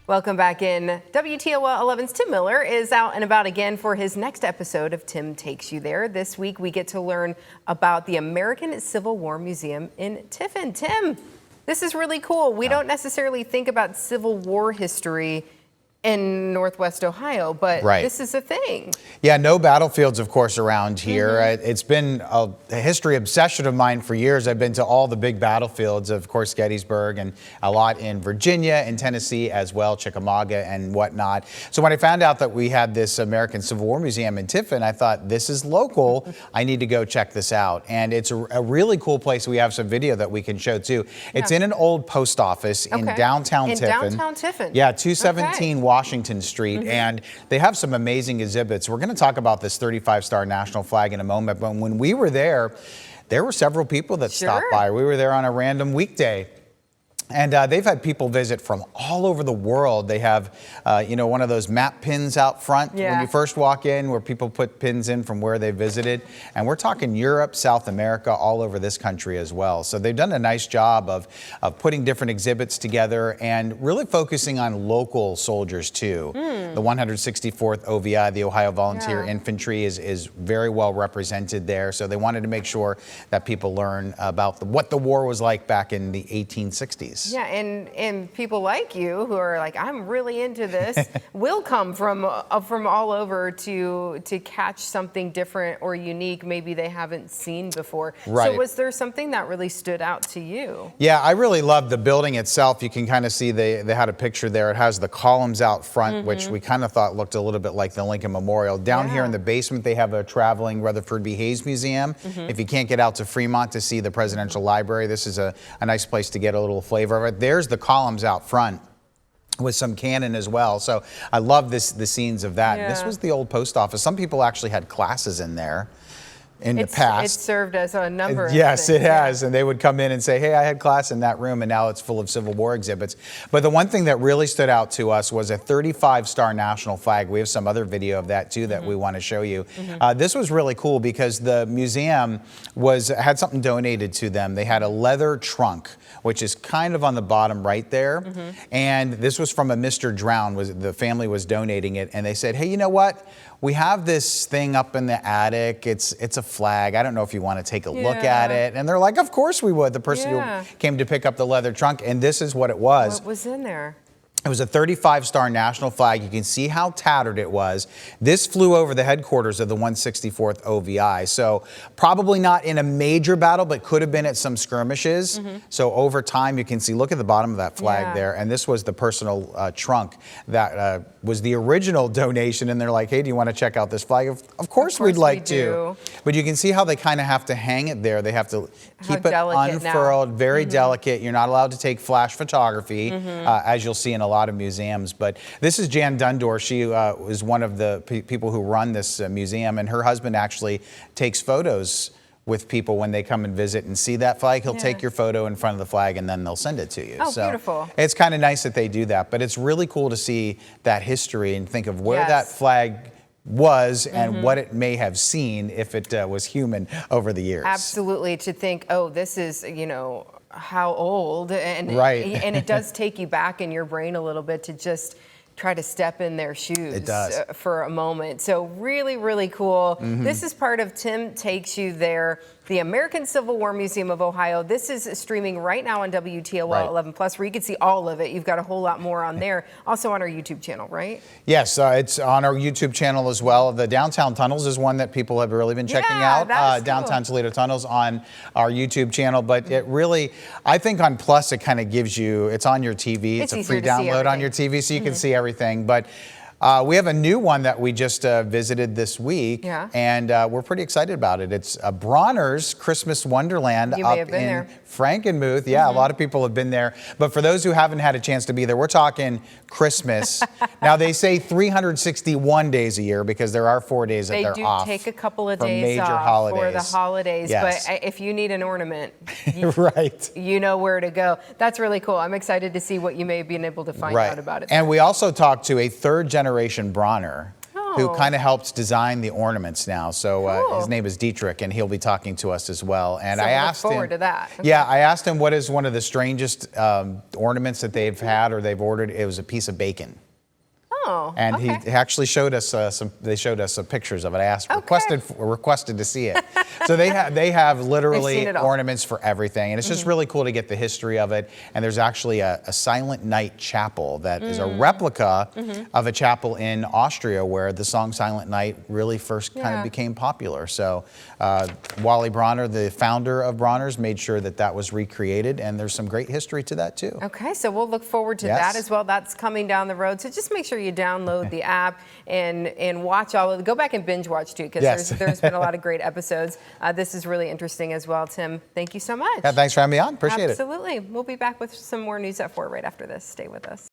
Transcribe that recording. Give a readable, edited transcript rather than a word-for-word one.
Welcome back in. WTOL 11's Tim Miller is out and about again for his next episode of Tim Takes You There. This week we get to learn about the American Civil War Museum in Tiffin. Tim, this is really cool. We don't necessarily think about Civil War history in Northwest Ohio, but this is a thing. Yeah, no battlefields, of course, around here. It's been a history obsession of mine for years. I've been to all the big battlefields, of course, Gettysburg, and a lot in Virginia and Tennessee as well, Chickamauga and whatnot. So when I found out that we had this American Civil War Museum in Tiffin, I thought, this is local. I need to go check this out. And it's a really cool place. We have some video that we can show too. It's in an old post office in downtown Tiffin. Downtown Tiffin. Yeah, 217 Washington Street, and they have some amazing exhibits. We're going to talk about this 35-star national flag in a moment, but when we were there were several people that stopped by. We were there on a random weekday. And they've had people visit from all over the world. They have, one of those map pins out front when you first walk in, where people put pins in from where they visited. And we're talking Europe, South America, all over this country as well. So they've done a nice job of putting different exhibits together and really focusing on local soldiers too. The 164th OVI, the Ohio Volunteer Infantry, is very well represented there. So they wanted to make sure that people learn about what the war was like back in the 1860s. Yeah, and people like you who are like, I'm really into this, will come from all over to catch something different or unique maybe they haven't seen before. So was there something that really stood out to you? Yeah, I really loved the building itself. You can kind of see they had a picture there. It has the columns out front, which we kind of thought looked a little bit like the Lincoln Memorial. Down here in the basement, they have a traveling Rutherford B. Hayes Museum. If you can't get out to Fremont to see the Presidential Library, this is a nice place to get a little flavor of it. There's the columns out front with some cannon as well. So I love the scenes of that. This was the old post office. Some people actually had classes in there in the past. It's served as a number of things. It has. And they would come in and say, hey, I had class in that room, and now it's full of Civil War exhibits. But the one thing that really stood out to us was a 35-star national flag. We have some other video of that too that we want to show you. This was really cool because the museum had something donated to them. They had a leather trunk, which is kind of on the bottom right there. And this was from a Mr. Drown. The family was donating it, and they said, hey, you know what? We have this thing up in the attic. It's a flag. I don't know if you want to take a look at it. And they're like, of course we would. The person who came to pick up the leather trunk, and this is what it was. What was in there? It was a 35-star national flag. You can see how tattered it was. This flew over the headquarters of the 164th OVI. So probably not in a major battle, but could have been at some skirmishes. So over time, you can see, look at the bottom of that flag there. And this was the personal trunk that was the original donation. And they're like, hey, do you want to check out this flag? Of course we'd like to. But you can see how they kind of have to hang it there. They have to keep it unfurled, very delicate. You're not allowed to take flash photography, as you'll see in a lot of museums. But this is Jan Dundor. She is one of the people who run this museum, and her husband actually takes photos with people when they come and visit and see that flag. He'll take your photo in front of the flag, and then they'll send it to you. Oh, so beautiful. It's kind of nice that they do that, but it's really cool to see that history and think of where that flag was and what it may have seen if it was human over the years. Absolutely. To think, oh, this is, how old, and and it does take you back in your brain a little bit to just try to step in their shoes for a moment. So really, really cool. This is part of Tim Takes You There, the American Civil War Museum of Ohio. This is streaming right now on WTOL 11 Plus, where you can see all of it. You've got a whole lot more on there. Also on our YouTube channel, right? Yes, it's on our YouTube channel as well. The Downtown Tunnels is one that people have really been checking out. Downtown Toledo Tunnels on our YouTube channel. But it really, I think on Plus, it kind of gives you, it's on your TV. It's a free download on your TV, so you can see everything. But we have a new one that we just visited this week, and we're pretty excited about it. It's Bronner's Christmas Wonderland up in Frankenmuth. Yeah, a lot of people have been there. But for those who haven't had a chance to be there, we're talking Christmas. Now, they say 361 days a year because there are 4 days that they're off. They do take a couple of days off for the holidays. But if you need an ornament, you know where to go. That's really cool. I'm excited to see what you may have been able to find out about it. And we also talked to a third-generation Bronner who kind of helped design the ornaments now. So Cool. his name is Dietrich, and he'll be talking to us as well. And So I we'll asked look forward him, to that. Okay. yeah, I asked him what is one of the strangest ornaments that they've had or they've ordered. It was a piece of bacon. Oh, And okay. he actually showed us they showed us some pictures of it. I asked, Okay. requested to see it. So they have literally They've seen it all. ornaments for everything. And it's just really cool to get the history of it. And there's actually a Silent Night chapel that is a replica of a chapel in Austria where the song Silent Night really first kind of became popular. So Wally Bronner, the founder of Bronner's, made sure that that was recreated. And there's some great history to that too. Okay, so we'll look forward to Yes. that as well. That's coming down the road. So just make sure you download the app and watch all of it. Go back and binge watch too, because Yes. there's been a lot of great episodes. This is really interesting as well, Tim. Thank you so much. Yeah, thanks for having me on. Appreciate it. Absolutely. We'll be back with some more news at 4 right after this. Stay with us.